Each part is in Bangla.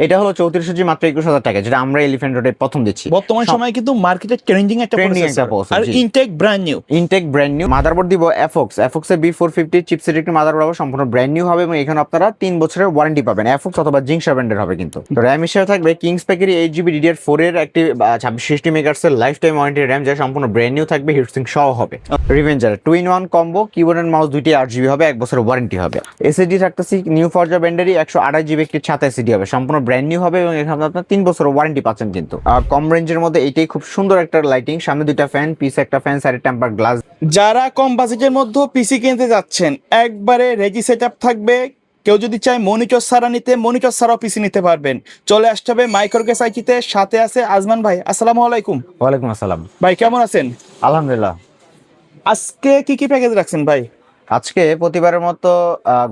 এটা হলো 34 মাত্র 21,000 টাকা, যেটা আমরা এলিফ্যান্ট রোডে প্রথম দিচ্ছি। বর্তমান সময়ে কিন্তু মার্কেটে ট্রেন্ডিং একটা প্রসেসর আর ইনটেক ব্র্যান্ড নিউ মাদারবোর্ড দিব এফওক্স এর B450 চিপসেট একটি মাদারবোর্ড হবে, সম্পূর্ণ ব্র্যান্ড নিউ হবে এবং এখানে আপনারা 3 বছরের ওয়ারেন্টি পাবেন। এফওক্স অথবা জিংশা ব্র্যান্ডের হবে কিন্তু। তো র‍্যাম হিসেবে থাকবে কিংস প্যাকেরই 8GB DDR4 এর একটি 2660 মেগাহার্টজের লাইফ টাইম ওয়ারেন্টি র‍্যাম, যা সম্পূর্ণ ব্র্যান্ড নিউ থাকবে, হিটসিঙ্ক সহ হবে। Revenger 2-in-1 combo, keyboard and mouse দুইটি 8GB হবে, 1 বছরের ওয়ারেন্টি হবে। এসএসডি থাকতেছি নিউ ফরজা ব্র্যান্ডেরই 128GB একটি 7 এসএসডি হবে, সম্পূর্ণ ব্র্যান্ড নিউ হবে এবং এখানে আপনারা 3 বছরের ওয়ারেন্টি পাচ্ছেন কিন্তু। কম রেঞ্জের মধ্যে এইটাই খুব সুন্দর একটা লাইটিং, সামনে দুইটা ফ্যান, পিছে একটা ফ্যান, সাইডে টেম্পার গ্লাস। যারা কম বাজেটের মধ্যে পিসি কিনতে যাচ্ছেন, একবারে রেজি সেটআপ থাকবে। কেউ যদি চায় মনিটর ছাড়া নিতে, মনিটর ছাড়াও পিসি নিতে পারবেন। চলে আসতে হবে মাইক্রোকেস আইটিতে। সাথে আছে আজমান ভাই। আসসালামু আলাইকুম। ওয়ালাইকুম আসসালাম ভাই, কেমন আছেন? আলহামদুলিল্লাহ। আজকে কি প্যাকেজ রাখছেন ভাই? আজকে প্রতিবারের মতো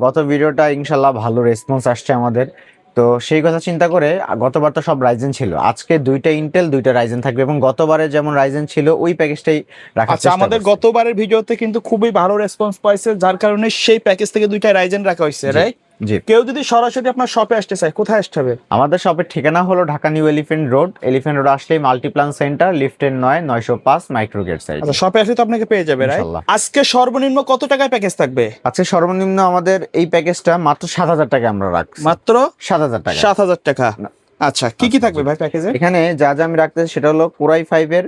গত ভিডিওটা ইনশাল্লাহ ভালো রেসপন্স আসছে আমাদের, তো সেই কথা চিন্তা করে গতবার তো সব রাইজেন ছিল, আজকে দুইটা ইন্টেল দুইটা রাইজেন থাকবে এবং গতবারে যেমন রাইজেন ছিল ওই প্যাকেজটাই রাখা। আচ্ছা, আমাদের গতবারের ভিডিওতে কিন্তু খুবই ভালো রেসপন্স পাইছে, যার কারণে সেই প্যাকেজ থেকে দুইটা রাইজেন রাখা হয়েছে, রাইট? জি। কেউ যদি সরাসরি আপনার শপে আসতে চায়, কোথায় আসতে হবে? আমাদের শপের ঠিকানা হলো ঢাকা নিউ এলিফ্যান্ট রোড আসলেই মাল্টিপ্লান সেন্টার, লিফটের 9-905 মাইক্রোগেট সাইড। আচ্ছা, শপে আসলে তো আপনাকে পেয়ে যাবে, রাইট? আজকে সর্বনিম্ন কত টাকায় প্যাকেজ থাকবে? আজকে সর্বনিম্ন আমাদের এই প্যাকেজটা মাত্র 7,000 টাকা আমরা রাখছি। মাত্র 7,000 টাকা। 7,000 টাকা। আচ্ছা, কি থাকবে ভাই প্যাকেজে? এখানে যা যা আমি রাখতেছি সেটা হলো কোরাই 5 এর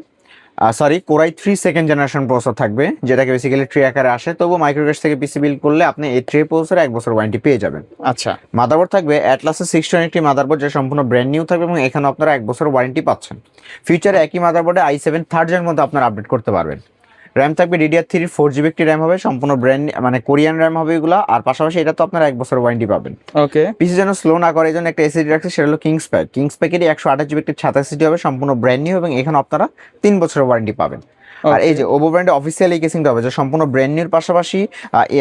কোরাই 3 সেকেন্ড জেনারেশন প্রসেসর থাকবে, যেটাকে বেসিক্যালি ট্রি আকারে আসে, তবু মাইক্রোগেট থেকে পিসি বিল্ড করলে আপনি এই ট্রি প্রসেসরে 1 বছর ওয়ারেন্টি পেয়ে যাবেন। আচ্ছা, মাদারবোর্ড থাকবে অ্যাটলাসের 620 একটি মাদারবোর্ড, যা সম্পূর্ণ ব্র্যান্ড নিউ থাকবে এবং এখানে আপনারা 1 বছর ওয়ারেন্টি পাচ্ছেন। ফিউচারে একই মাদারবোর্ডে i7 থার্ড জেনের মধ্যে আপনারা আপডেট করতে পারবেন। র্যাম থাকবে DDR3 4GB একটি র্যাম হবে, সম্পূর্ণ ব্র্যান্ড মানে কোরিয়ান র্যাম হবে এগুলো, আর পাশাপাশি এটা তো আপনারা 1 বছর ওয়ারেন্টি পাবেন। ওকে। পিসি যেন স্লো না করে এই জন্য একটা এসএসডি রাখছে, সেটা হলো কিংস প্যাকেরই 128GB একটি 7 এসএসডি হবে, সম্পূর্ণ ব্র্যান্ড নিউ এবং এখানে আপনারা 3 বছরের ওয়ারেন্টি পাবেন। আর এই যে ওভো ব্র্যান্ডের অফিসিয়াল এই কেসিংটা হবে, যে সম্পূর্ণ ব্র্যান্ড নিউর পাশাপাশি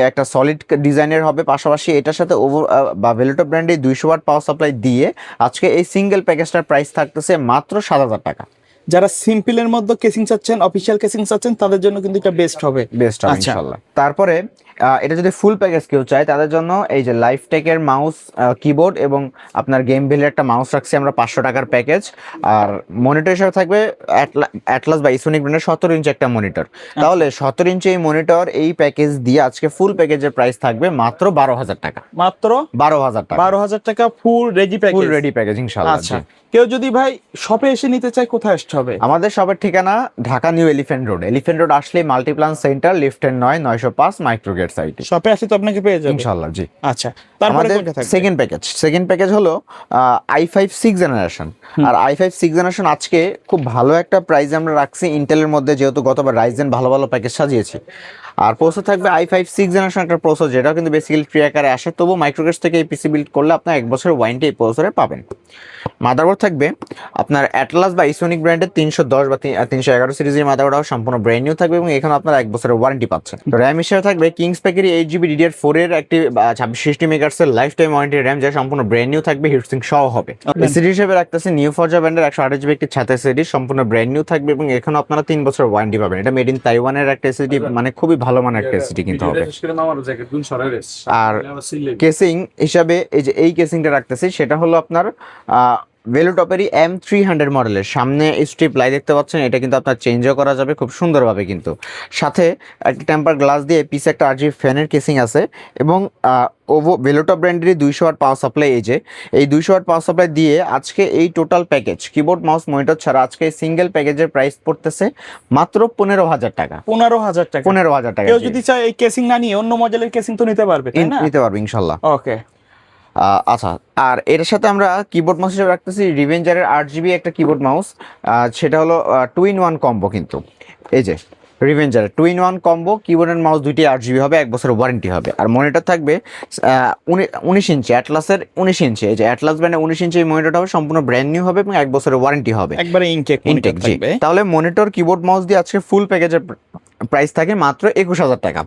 একটা সলিড ডিজাইনের হবে, পাশাপাশি এটার সাথে ওভো বা ভেলোটো ব্র্যান্ডের 200 ওয়াট পাওয়ার সাপ্লাই দিয়ে আজকে এই সিঙ্গেল প্যাকেজটার প্রাইস থাকতেছে মাত্র 7,000 টাকা। যারা সিম্পলের মধ্যে কেসিং চাচ্ছেন, অফিশিয়াল কেসিং চাচ্ছেন, তাদের জন্য কিন্তু এটা বেস্ট হবে ইনশাআল্লাহ। তারপরে এটা যদি ফুল প্যাকেজ কেউ চায় তাদের জন্য এই যে লাইফটেকের মাউস, কিবোর্ড এবং আপনার গেম ভেলের একটা মাউস রাখছি আমরা 500 টাকার প্যাকেজ। আর মনিটর হিসেবে থাকবে অ্যাটলাস বা ইসোনিক ব্র্যান্ডের 17 ইঞ্চি একটা মনিটর। তাহলে 17 ইঞ্চি এই মনিটর এই প্যাকেজ দিয়ে আজকে ফুল প্যাকেজের প্রাইস থাকবে মাত্র 12,000 টাকা। মাত্র 12,000 টাকা। 12,000 টাকা ফুল রেডি প্যাকেজ ইনশাআল্লাহ। আচ্ছা, কেউ যদি ভাই শপে এসে নিতে চায়, কোথায় আসতে হবে? আমাদের শপের ঠিকানা ঢাকা নিউ এলিফ্যান্ট রোড আসলেই মাল্টিপ্লান সেন্টার, লিফটের 9-905 মাইক্রোগেট সাইট। শপে আসলে তো আপনাকে পেয়ে যাবে ইনশাআল্লাহ। জি। আচ্ছা, তারপরে কোনটা থাকবে? সেকেন্ড প্যাকেজ হলো i5 6 জেনারেশন। আর i5 6 জেনারেশন আজকে খুব ভালো একটা প্রাইস আমরা রাখছি ইন্টেলের মধ্যে, যেহেতু গতবার রাইজেন ভালো ভালো প্যাকেজ সাজিয়েছি। আর প্রসেসর থাকবে i5 6 জেনারেশন একটা প্রসেসর, যেটা কিন্তু বেসিক্যালি ট্রি আকারে আসে, তবু মাইক্রোগেট থেকে এই পিসি বিল্ড করলে আপনার 1 বছরের ওয়ারেন্টি এই প্রসেসরে পাবেন। মাদারবোর্ড থাকবে আপনার অ্যাটলাস বা ইসোনিক ব্র্যান্ডের 310 বা 311 সিরিজের মাদারবোর্ড, সম্পূর্ণ ব্র্যান্ড নিউ থাকবে এবং এখানে আপনার 1 বছরের ওয়ারেন্টি পাচ্ছেন। তো র্যাম হিসেবে থাকবে কিংস প্যাকেরই 8GB DDR4 এর একটি 2660 মেগাহার্টজের লাইফ টাইম ওয়ারেন্টি র্যাম, যা সম্পূর্ণ ব্র্যান্ড নিউ থাকবে, হিটসিঙ্ক সহ হবে। এসএসডি হিসেবে রাখতেছে নিউ ফরজা ব্র্যান্ডের 128GB একটি 7 এসএসডি, সম্পূর্ণ ব্র্যান্ড নিউ থাকবে এবং এখানে আপনারা 3 বছরের ওয়ারেন্টি পাবেন। এটা মেড ইন তাইওয়ানের একটা এসএসডি, মানে খুবই ভালো মানের একটা এসএসডি কিন্তু হবে। আর কেসিং হিসাবে এই যে এই কেসিংটা রাখতেছি, সেটা হলো আপনার ভেলোটপেরই M300 মডেলের, সামনে স্ট্রিপ লাইট দেখতে পাচ্ছেন, এটা কিন্তু আপনার চেঞ্জও করা যাবে খুব সুন্দরভাবে কিন্তু। সাথে একটা টেম্পার গ্লাস দিয়ে পিছে একটা RGB ফ্যানের কেসিং আছে এবং ওভো ভেলোটপ ব্র্যান্ডেরই 200 ওয়াট পাওয়ার সাপ্লাই। এই 200 ওয়াট পাওয়ার সাপ্লাই দিয়ে আজকে এই total package keyboard mouse monitor ছাড়া আজকে এই সিঙ্গেল প্যাকেজের প্রাইস পড়তেছে মাত্র 15,000 টাকা। 15,000 টাকা। 15,000 টাকা। কেউ যদি চায় এই কেসিং না নিয়ে অন্য মডেলের কেসিং তো নিতে পারবে, তাই না? নিতে পারবে ইনশাআল্লাহ। ওকে। আচ্ছা, আর এর সাথে আমরা কিবোর্ড মাউস হিসেবে রাখতেছি রিভেঞ্জারের 8GB একটা কিবোর্ড মাউস, সেটা হলো 2-in-1 কম্বো কিন্তু। এই যে রিভেঞ্জারের 2-in-1 combo, keyboard and mouse দুইটি 8GB হবে, 1 বছরের ওয়ারেন্টি হবে। আর মনিটর থাকবে 19 ইঞ্চি, অ্যাটলাসের 19 ইঞ্চি, এই যে অ্যাটলাস ব্র্যান্ডের 19 ইঞ্চি মনিটরটা হবে, সম্পূর্ণ ব্র্যান্ড নিউ হবে এবং 1 বছরের ওয়ারেন্টি হবে, একবারে ইনটেক থাকবে। তাহলে মনিটর কিবোর্ড মাউস দিয়ে আজকে ফুল প্যাকেজের প্রাইস থাকে মাত্র 21,000 টাকা।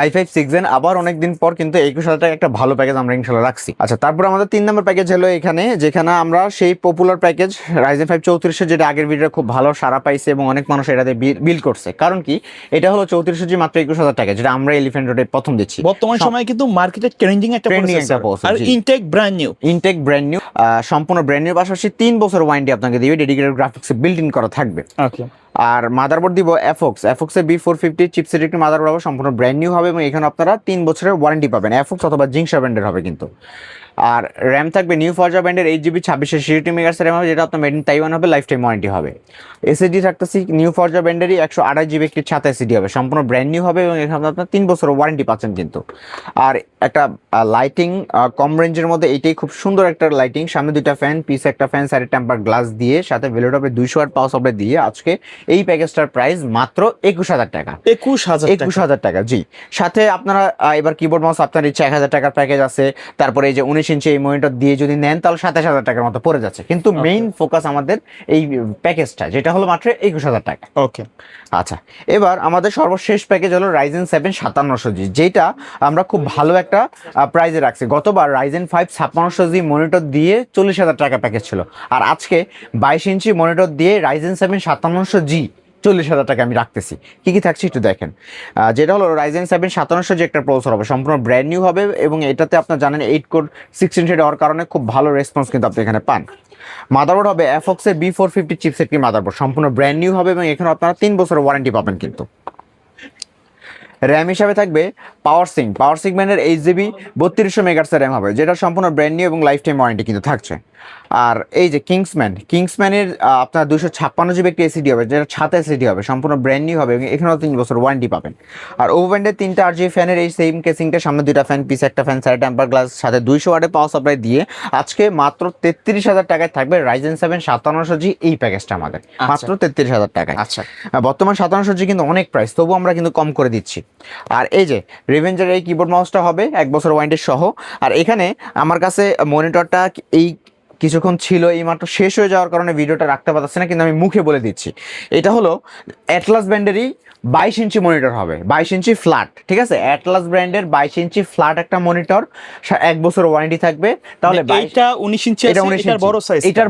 i5 6 জেন আবার অনেকদিন পর কিন্তু 21,000 টাকা একটা ভালো প্যাকেজ আমরা ইনশাল্লাহ রাখছি। আচ্ছা, তারপর আমাদের 3 নম্বর প্যাকেজ হলো এখানে, যেখানে আমরা সেই পপুলার প্যাকেজ Ryzen 5 3400, যেটা আগের ভিডিও খুব ভালো সাড়া পাইছে এবং অনেক মানুষ এটাতে বিল করছে। কারণ কি, এটা হলো 3400G মাত্র 21,000 টাকা, যেটা আমরা এলিফ্যান্ট রোডে প্রথম দিচ্ছি। বর্তমান সময়ে কিন্তু মার্কেটে ট্রেন্ডিং একটা প্রসেসর, আর intact brand new. Intact brand new, সম্পূর্ণ ব্র্যান্ড নিউ, পাশাপাশি 3 বছর ওয়ারেন্টি আপনাকে দিবে, ডেডিকেটেড গ্রাফিক্সে বিল্ট ইন করা থাকবে। ওকে। আর মাদারবোর্ড দিব এফওক্সের B450 চিপসেট একটি মাদারবোর্ড হবে, সম্পূর্ণ ব্র্যান্ড নিউ হবে এবং এখানে আপনারা 3 বছরের ওয়ারেন্টি পাবেন। এফওক্স অথবা জিংসা ব্র্যান্ডের হবে কিন্তু। আর র্যাম থাকবে নিউ ফরজা ব্র্যান্ডের 8GB 2666 মেগাহার্টজ র্যাম হবে, যেটা আপনার মেড ইন তাইওয়ান হবে, লাইফ টাইম ওয়ারেন্টি হবে। এসএসডি থাকতেছি নিউ ফরজা ব্র্যান্ডেরই 128GB একটি 7 এসএসডি হবে, সম্পূর্ণ ব্র্যান্ড নিউ হবে এবং এখানে আপনার 3 বছরের ওয়ারেন্টি পাচ্ছেন কিন্তু। আর একটা লাইটিং কম রেঞ্জের মধ্যে এইটাই খুব সুন্দর একটা লাইটিং, সামনে 2টা ফ্যান, পিছে একটা ফ্যান, সাইডে টেম্পার গ্লাস দিয়ে, সাথে ভেলোটপে 200 ওয়াট পাওয়ার সাপ্লাই দিয়ে আজকে এই প্যাকেজটার প্রাইস মাত্র 21,000 টাকা। 21,000 টাকা, জি। সাথে আপনারা এবার কিবোর্ড মাউস আপনার ইচ্ছা 1,000 টাকার প্যাকেজ আছে, তারপরে এই যে 19 ইঞ্চি এই মনিটর দিয়ে যদি নেন তাহলে 27,000 টাকার মতো পড়ে যাচ্ছে, কিন্তু মেইন ফোকাস আমাদের এই প্যাকেজটা, যেটা হলো মাত্র 21,000 টাকা। ওকে। আচ্ছা, এবার আমাদের সর্বশেষ প্যাকেজ হলো Ryzen 7 5700G, যেটা আমরা খুব ভালো একটা প্রাইজে রাখছি। গতবার Ryzen 5 5600G মনিটর দিয়ে 40,000 টাকা প্যাকেজ ছিল, আর আজকে 22 ইঞ্চি মনিটর দিয়ে Ryzen 7 5700G 40,000 টাকা আমি রাখতেছি। কি কি থাকছে একটু দেখেন। যেটা হলো Ryzen 7 5700G একটা প্রসেসর হবে, সম্পূর্ণ ব্র্যান্ড নিউ হবে এবং এটাতে আপনার জানেন 8 কোর 16 থ্রেড হওয়ার কারণে খুব ভালো রেসপন্স কিন্তু আপনি এখানে পান। মাদারবোর্ড হবে এফওক্সের B450 চিপসেট কি মাদারবোর্ড, সম্পূর্ণ ব্র্যান্ড নিউ হবে এবং এখানে আপনারা 3 বছরের ওয়ারেন্টি পাবেন কিন্তু। র্যাম হিসাবে থাকবে পাওয়ার সিং ব্র্যান্ডের 8GB 3200 মেগাহার্টজের র্যাম হবে, যেটা সম্পূর্ণ ব্র্যান্ড নিউ এবং লাইফ টাইম ওয়ারেন্টি কিন্তু থাকছে। আর এই যে কিংসম্যানের আপনার 256GB একটি এসিডি হবে, যেটা 7 এসিডি হবে, সম্পূর্ণ ব্র্যান্ড নিউ হবে এবং এখানেও 3 বছর ওয়ারেন্টি পাবেন। আর ওভেন্ডের 3টা RGB ফ্যানের এই সেম কেসিংটা, সামনে 2টা ফ্যান, পিছে একটা ফ্যান, সাইডে টেম্পার গ্লাস, সাথে 200 ওয়াটের পাওয়ার সাপ্লাই দিয়ে আজকে মাত্র 33,000 টাকায় থাকবে Ryzen 7 5700G এই প্যাকেজটা আমাদের, মাত্র 33,000 টাকায়। আচ্ছা, বর্তমান 5700G কিন্তু অনেক প্রাইস, তবু আমরা কিন্তু কম করে দিচ্ছি। আর এই যে রিভেঞ্জার এই কিবোর্ড মাউসটা হবে 1 বছর ওয়ারেন্টি সহ। আর এখানে আমার কাছে মনিটরটা এই কিছুক্ষণ ছিল, এই মাত্র শেষ হয়ে যাওয়ার কারণে ভিডিওটা রাখতে পারছি না, কিন্তু আমি মুখে বলে দিচ্ছি। এটা হলো অ্যাটলাস ব্র্যান্ডেরই 22 ইঞ্চি মনিটর হবে, 22 ইঞ্চি ফ্ল্যাট, ঠিক আছে। অ্যাটলাস ব্র্যান্ডের 22 ইঞ্চি ফ্ল্যাট একটা মনিটর, 1 বছর ওয়ারেন্টি থাকবে। তাহলে এটা 19 ইঞ্চি, এটার বড় সাইজ, এটার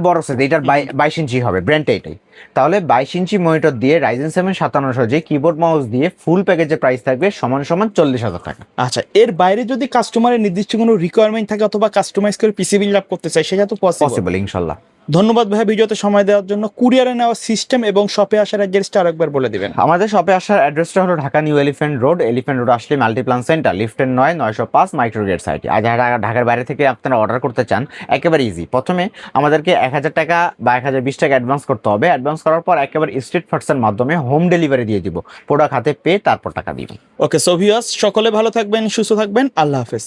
22 ইঞ্চি হবে, ব্র্যান্ডটা এটাই। তাহলে 22 ইঞ্চি মনিটর দিয়ে Ryzen 7 5700G কিবোর্ড মাউস দিয়ে ফুল প্যাকেজের প্রাইস থাকবে সমান 40,000 টাকা। আচ্ছা, এর বাইরে যদি কাস্টমারের নির্দিষ্ট কোনো রিকোয়ারমেন্ট থাকে অথবা কাস্টমাইজ করে পিসি বিল্ড আপ করতে চায়, সেটা তো পসিবল ইনশাল্লাহ। ধন্যবাদ ভাই ভিডিওতে সময় দেওয়ার জন্য। কুরিয়ারে নেওয়া সিস্টেম এবং শপে আসার অ্যাড্রেসটা আরেকবার বলে দিবেন। আমাদের শপে আসার অ্যাড্রেসটা হলো ঢাকা নিউ এলিফ্যান্ট রোড আসলে মাল্টিপ্লান সেন্টার, লিফটের 905 মাইক্রোগেট সাইটে। আর যারা ঢাকার বাইরে থেকে আপনারা অর্ডার করতে চান, একেবারে ইজি। প্রথমে আমাদেরকে 1,000 টাকা বা 1,020 টাকা অ্যাডভান্স করতে হবে। অ্যাডভান্স করার পর একেবারে স্ট্রিট ফার্স্টের মাধ্যমে হোম ডেলিভারি দিয়ে দিব, প্রোডাক্ট হাতে পেয়ে তারপর টাকা দিব। ওকে, সো ভিউয়ার্স সকলে ভালো থাকবেন, সুস্থ থাকবেন, আল্লাহ হাফেজ।